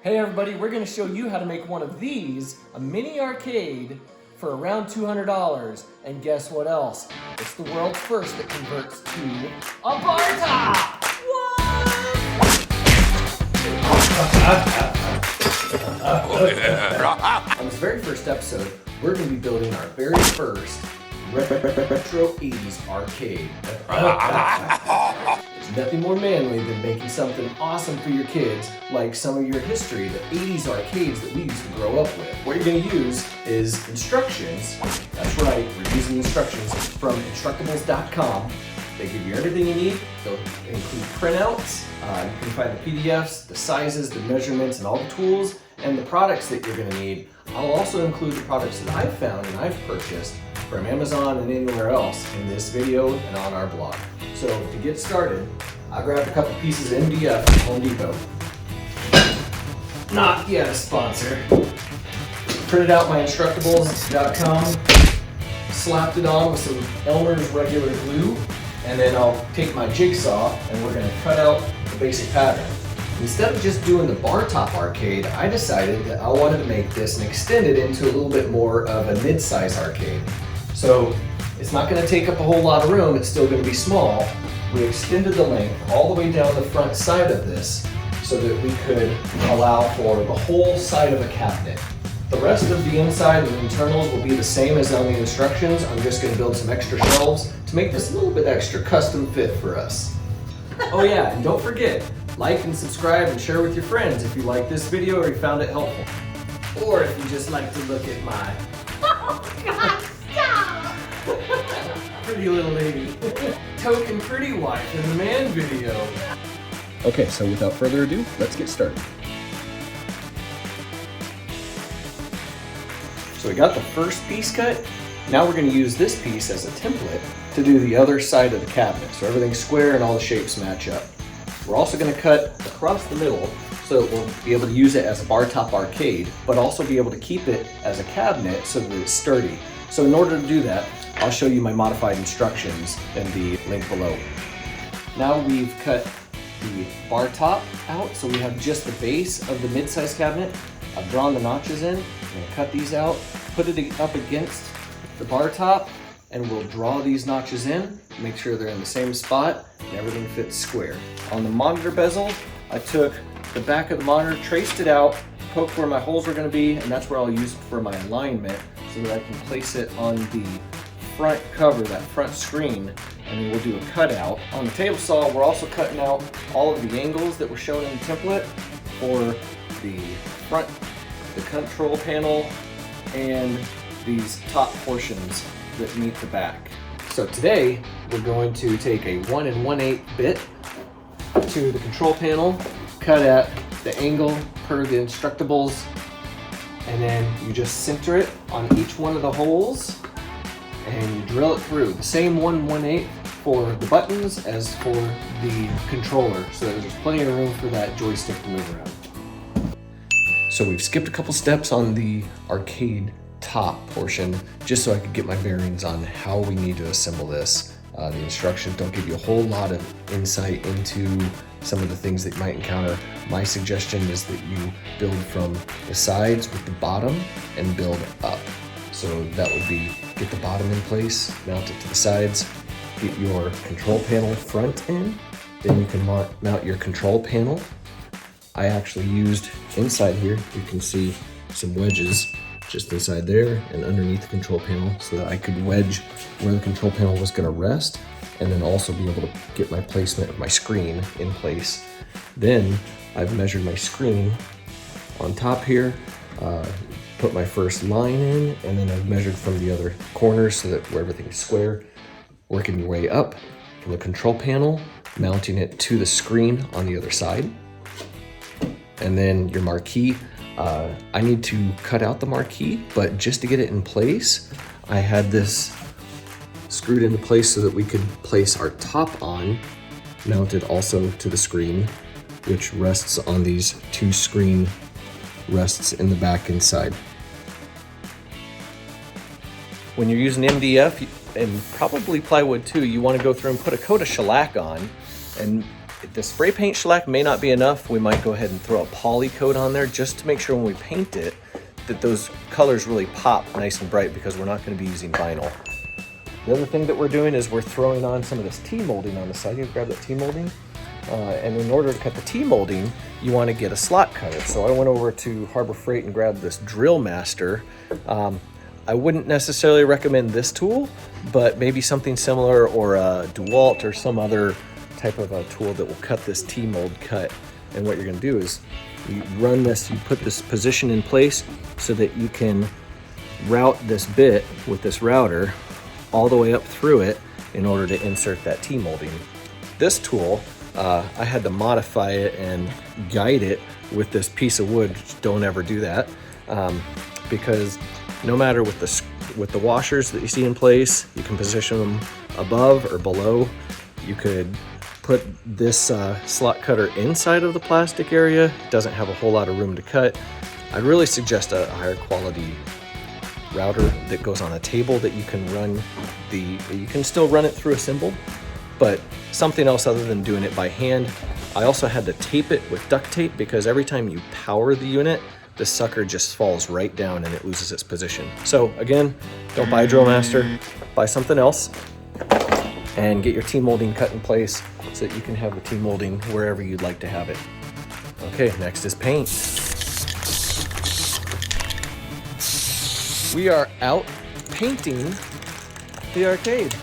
Hey everybody, we're going to show you how to make one of these, a mini arcade, for around $200. And guess what else? It's the world's first that converts to a bar top! What? On this very first episode, we're going to be building our very first retro 80s arcade. There's nothing more manly than making something awesome for your kids, like some of your history, the 80s arcades that we used to grow up with. What you're going to use is instructions. That's right, we're using instructions from Instructables.com. They give you everything you need. They'll include printouts. You can find the PDFs, the sizes, the measurements, and all the tools, and the products that you're going to need. I'll also include the products that I've found and I've purchased from Amazon and anywhere else in this video and on our blog. So to get started, I grabbed a couple pieces of MDF from Home Depot. Not yet a sponsor. Printed out my Instructables.com, slapped it on with some Elmer's regular glue, and then I'll take my jigsaw and we're going to cut out the basic pattern. Instead of just doing the bar top arcade, I decided that I wanted to make this and extend it into a little bit more of a mid-size arcade. So it's not going to take up a whole lot of room, it's still going to be small. We extended the length all the way down the front side of this so that we could allow for the whole side of a cabinet. The rest of the inside and the internals will be the same as on the instructions. I'm just going to build some extra shelves to make this a little bit extra custom fit for us. Oh yeah, and don't forget, like and subscribe and share with your friends if you like this video or you found it helpful. Or if you just like to look at my pretty little lady, token pretty wife in the man video. Okay, so without further ado, let's get started. So we got the first piece cut. Now we're going to use this piece as a template to do the other side of the cabinet. So everything's square and all the shapes match up. We're also going to cut across the middle so that we'll be able to use it as a bar top arcade, but also be able to keep it as a cabinet so that it's sturdy. So in order to do that, I'll show you my modified instructions in the link below. Now we've cut the bar top out, so we have just the base of the mid-size cabinet. I've drawn the notches in. I'm going to cut these out, put it up against the bar top, and we'll draw these notches in, make sure they're in the same spot, and everything fits square. On the monitor bezel, I took the back of the monitor, traced it out, poked where my holes were going to be, and that's where I'll use for my alignment so that I can place it on the front cover, that front screen, and then we'll do a cutout. On the table saw, we're also cutting out all of the angles that were shown in the template for the front, the control panel, and these top portions that meet the back. So today, we're going to take a 1 1/8 bit to the control panel, cut at the angle per the Instructables, and then you just center it on each one of the holes and you drill it through. The same 1 1/8 for the buttons as for the controller, so that there's plenty of room for that joystick to move around. So we've skipped a couple steps on the arcade top portion just so I could get my bearings on how we need to assemble this. The instructions don't give you a whole lot of insight into some of the things that you might encounter. My suggestion is that you build from the sides with the bottom and build up. So that would be get the bottom in place, mount it to the sides, get your control panel front in, then you can mount your control panel. I actually used inside here, you can see some wedges just inside there and underneath the control panel so that I could wedge where the control panel was going to rest and then also be able to get my placement of my screen in place. Then I've measured my screen on top here, put my first line in, and then I've measured from the other corners so that where everything's square, working your way up from the control panel, mounting it to the screen on the other side. And then your marquee, I need to cut out the marquee, but just to get it in place, I had this screwed into place so that we could place our top on, mounted also to the screen, which rests on these two screen rests in the back and side. When you're using MDF and probably plywood too, you want to go through and put a coat of shellac on and the spray paint shellac may not be enough. We might go ahead and throw a poly coat on there just to make sure when we paint it that those colors really pop nice and bright, because we're not going to be using vinyl. The other thing that we're doing is we're throwing on some of this T-molding on the side. You grab that T-molding. And in order to cut the T-molding, you want to get a slot cutter. So I went over to Harbor Freight and grabbed this Drill Master. I wouldn't necessarily recommend this tool, but maybe something similar, or a DeWalt or some other type of a tool that will cut this T-mold cut. And what you're going to do is you run this, you put this position in place so that you can route this bit with this router all the way up through it in order to insert that T-molding. This tool, I had to modify it and guide it with this piece of wood. Don't ever do that, because no matter with the washers that you see in place, you can position them above or below. You could put this slot cutter inside of the plastic area. It doesn't have a whole lot of room to cut. I'd really suggest a higher quality router that goes on a table that you can run you can still run it through assembled, but something else other than doing it by hand. I also had to tape it with duct tape, because every time you power the unit, the sucker just falls right down and it loses its position. So again, don't buy a Drill Master, buy something else, and get your T-molding cut in place so that you can have the T-molding wherever you'd like to have it. Okay, next is paint. We are out painting the arcade.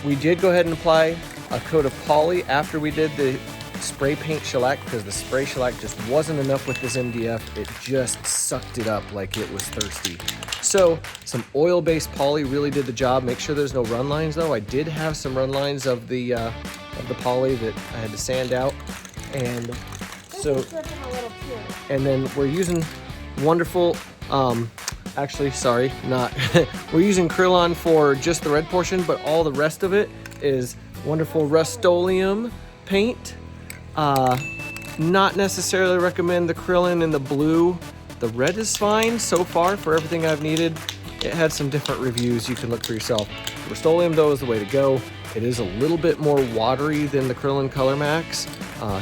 We did go ahead and apply a coat of poly after we did the spray paint shellac, because the spray shellac just wasn't enough with this MDF. It just sucked it up like it was thirsty. So some oil-based poly really did the job. Make sure there's no run lines though. I did have some run lines of the poly that I had to sand out. And so, and then we're using wonderful, actually, sorry, not. We're using Krylon for just the red portion, but all the rest of it is wonderful Rust-Oleum paint. Not necessarily recommend the Krylon in the blue. The red is fine so far for everything I've needed. It had some different reviews. You can look for yourself. Rust-Oleum though is the way to go. It is a little bit more watery than the Krylon Color Max,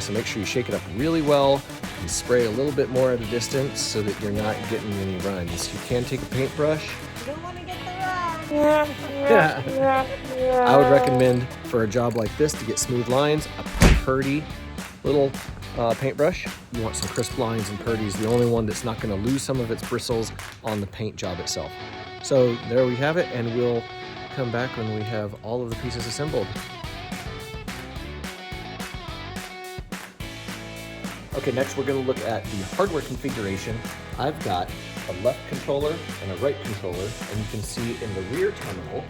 so make sure you shake it up really well. You spray a little bit more at a distance so that you're not getting any runs. You can take a paintbrush. You don't want to get the run. Yeah. I would recommend for a job like this to get smooth lines, a purdy little paintbrush. You want some crisp lines, and purdy is the only one that's not going to lose some of its bristles on the paint job itself. So there we have it, and we'll come back when we have all of the pieces assembled. Okay, next we're going to look at the hardware configuration. I've got a left controller and a right controller, and you can see in the rear terminal,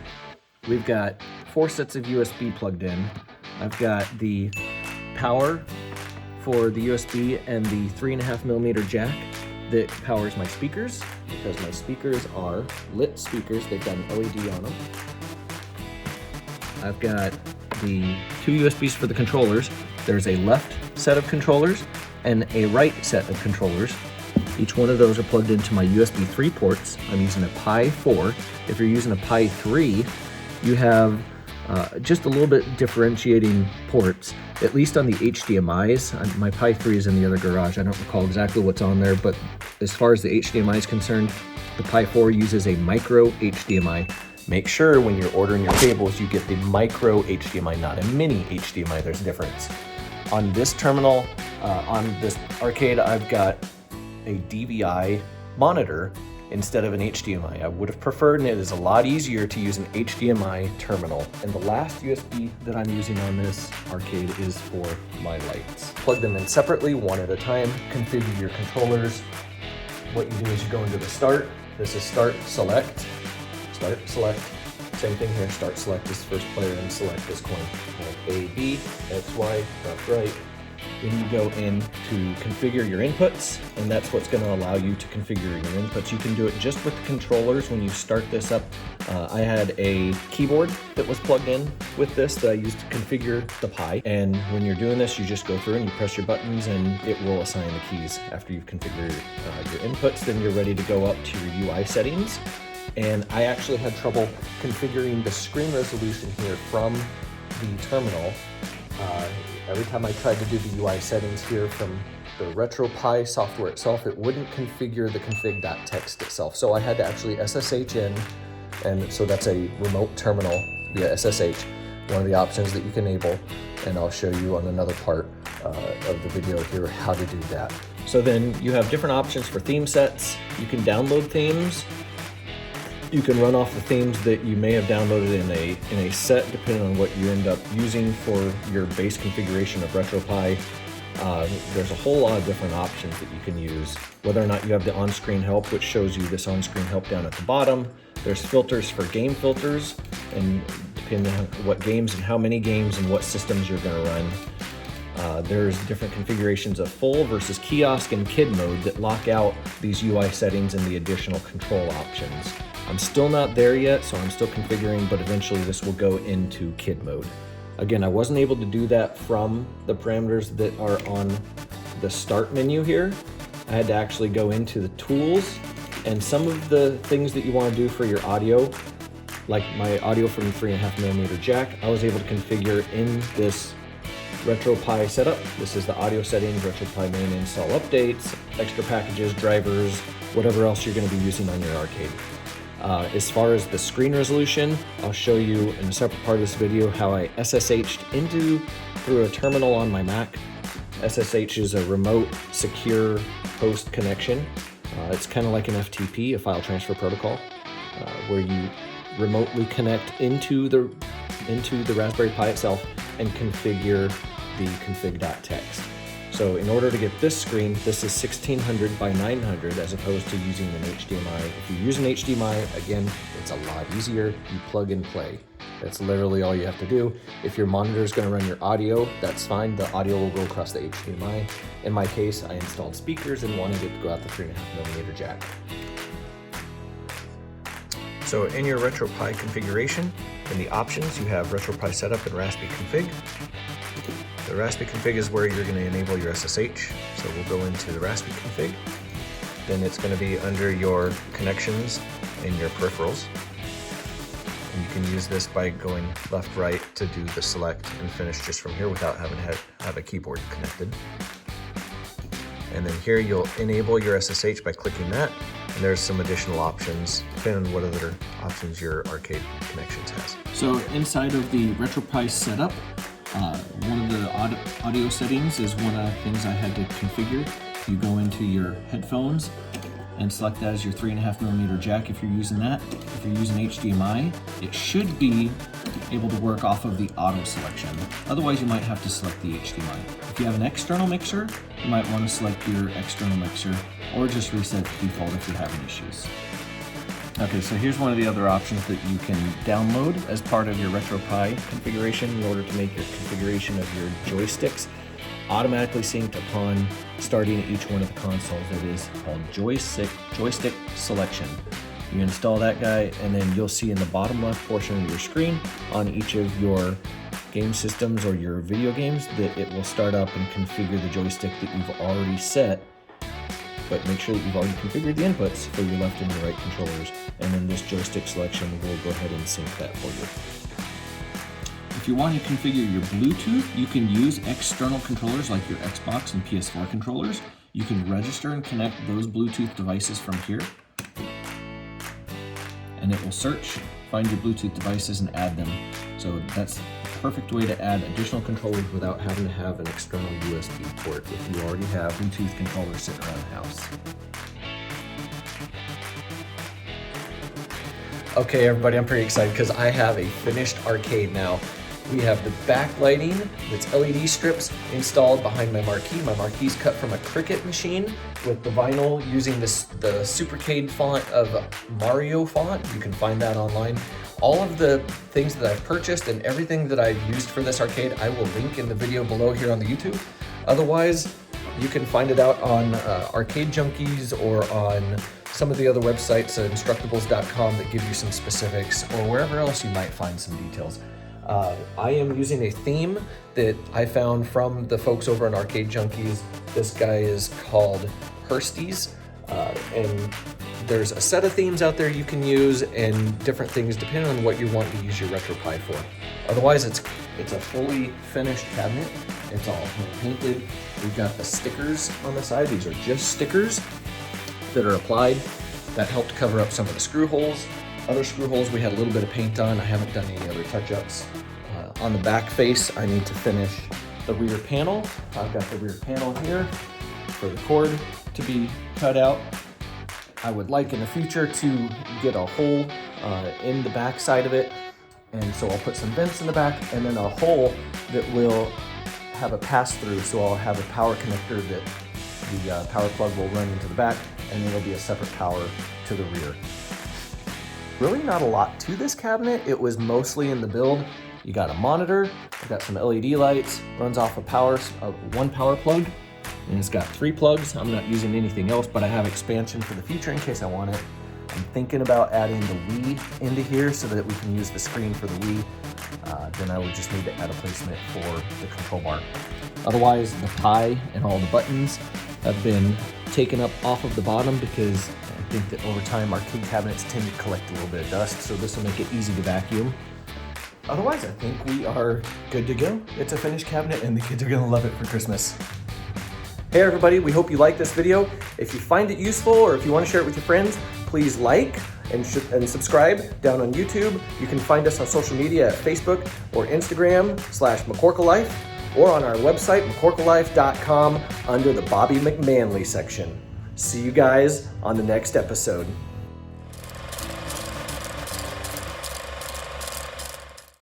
we've got 4 sets of USB plugged in. I've got the power for the USB and the 3.5mm jack that powers my speakers, because my speakers are lit speakers. They've got an LED on them. I've got the 2 USBs for the controllers. There's a left set of controllers and a right set of controllers. Each one of those are plugged into my USB 3 ports. I'm using a Pi 4. If you're using a Pi 3, you have just a little bit differentiating ports, at least on the HDMIs. My Pi 3 is in the other garage. I don't recall exactly what's on there, but as far as the HDMI is concerned, the Pi 4 uses a micro HDMI. Make sure when you're ordering your cables, you get the micro HDMI, not a mini HDMI. There's a difference. On this terminal, on this arcade, I've got a DVI monitor instead of an HDMI. I would have preferred, and it is a lot easier to use an HDMI terminal. And the last USB that I'm using on this arcade is for my lights. Plug them in separately, one at a time. Configure your controllers. What you do is you go into the start. This is start, select. Start, select. Same thing here, start, select is first player, and select this coin. A, B, X, Y, left, right. Then you go in to configure your inputs, and that's what's going to allow you to configure your inputs. You can do it just with the controllers when you start this up. I had a keyboard that was plugged in with this that I used to configure the Pi, and when you're doing this, you just go through and you press your buttons, and it will assign the keys after you've configured your inputs. Then you're ready to go up to your UI settings. And I actually had trouble configuring the screen resolution here from the terminal. every time I tried to do the UI settings here from the RetroPie software itself, it wouldn't configure the config.txt itself. So I had to actually SSH in, and so that's a remote terminal via SSH, one of the options that you can enable, and I'll show you on another part of the video here how to do that. So then you have different options for theme sets. You can download themes. You can run off the themes that you may have downloaded in a set, depending on what you end up using for your base configuration of RetroPie. There's a whole lot of different options that you can use. Whether or not you have the on-screen help, which shows you this on-screen help down at the bottom. There's filters for game filters, and depending on what games and how many games and what systems you're going to run. There's different configurations of full versus kiosk and kid mode that lock out these UI settings and the additional control options. I'm still not there yet, so I'm still configuring, but eventually this will go into kid mode. Again, I wasn't able to do that from the parameters that are on the start menu here. I had to actually go into the tools, and some of the things that you want to do for your audio, like my audio from 3.5mm jack, I was able to configure in this RetroPie setup. This is the audio settings, RetroPie main install updates, extra packages, drivers, whatever else you're going to be using on your arcade. As far as the screen resolution, I'll show you in a separate part of this video how I SSH'd through a terminal on my Mac. SSH is a remote secure host connection. It's kind of like an FTP, a file transfer protocol, where you remotely connect into the Raspberry Pi itself and configure the config.txt. So in order to get this screen, this is 1600 by 900 as opposed to using an HDMI. If you use an HDMI, again, it's a lot easier. You plug and play. That's literally all you have to do. If your monitor is going to run your audio, that's fine. The audio will go across the HDMI. In my case, I installed speakers and wanted it to go out the 3.5mm jack. So in your RetroPie configuration, in the options, you have RetroPie setup and Raspberry config. The Raspberry config is where you're going to enable your SSH. So we'll go into the Raspberry config. Then it's going to be under your connections and your peripherals. And you can use this by going left, right to do the select and finish just from here without having to have a keyboard connected. And then here you'll enable your SSH by clicking that. And there's some additional options depending on what other options your arcade connections has. So inside of the RetroPie setup, one of the audio settings is one of the things I had to configure. You go into your headphones and select that as your 3.5mm jack if you're using that. If you're using HDMI, it should be able to work off of the auto selection. Otherwise, you might have to select the HDMI. If you have an external mixer, you might want to select your external mixer or just reset the default if you're having issues. Okay, so here's one of the other options that you can download as part of your RetroPie configuration in order to make your configuration of your joysticks automatically synced upon starting each one of the consoles. It is called joystick selection. You install that guy, and then you'll see in the bottom left portion of your screen on each of your game systems or your video games that it will start up and configure the joystick that you've already set. But make sure that you've already configured the inputs for your left and your right controllers, and then this joystick selection will go ahead and sync that for you. If you want to configure your Bluetooth, you can use external controllers like your Xbox and PS4 controllers. You can register and connect those Bluetooth devices from here, and it will search, find your Bluetooth devices, and add them. So that's the perfect way to add additional controllers without having to have an external USB port if you already have Bluetooth controllers sitting around the house. Okay, everybody, I'm pretty excited because I have a finished arcade now. We have the backlighting, that's LED strips installed behind my marquee. My marquee's cut from a Cricut machine with the vinyl using the Supercade font of Mario font. You can find that online. All of the things that I've purchased and everything that I've used for this arcade, I will link in the video below here on the YouTube. Otherwise, you can find it out on Arcade Junkies or on some of the other websites, Instructables.com, that give you some specifics, or wherever else you might find some details. I am using a theme that I found from the folks over on Arcade Junkies. This guy is called Hersty's, and there's a set of themes out there you can use and different things depending on what you want to use your RetroPie for. Otherwise, it's a fully finished cabinet, It's all hand painted. We've got the stickers on the side. These are just stickers that are applied. That helped cover up some of the screw holes. Other screw holes we had a little bit of paint on. I haven't done any other touch-ups. On the back face, I need to finish the rear panel. I've got the rear panel here for the cord to be cut out. I would like in the future to get a hole in the back side of it. And so I'll put some vents in the back and then a hole that will have a pass through. So I'll have a power connector that the power plug will run into the back, and then there'll be a separate power to the rear. Really not a lot to this cabinet. It was mostly in the build. You got a monitor, you got some LED lights, runs off one power plug, and it's got 3 plugs. I'm not using anything else, but I have expansion for the future in case I want it. I'm thinking about adding the Wii into here so that we can use the screen for the Wii. Then I would just need to add a placement for the control bar. Otherwise, the pie and all the buttons have been taken up off of the bottom because I think that over time arcade cabinets tend to collect a little bit of dust, so this will make it easy to vacuum. Otherwise, I think we are good to go. It's a finished cabinet and the kids are gonna love it for Christmas. Hey everybody, we hope you like this video. If you find it useful or if you want to share it with your friends, please like and subscribe down on YouTube. You can find us on social media at Facebook or Instagram /McCorkleLife or on our website, McCorkleLife.com under the Bobby McManley section. See you guys on the next episode.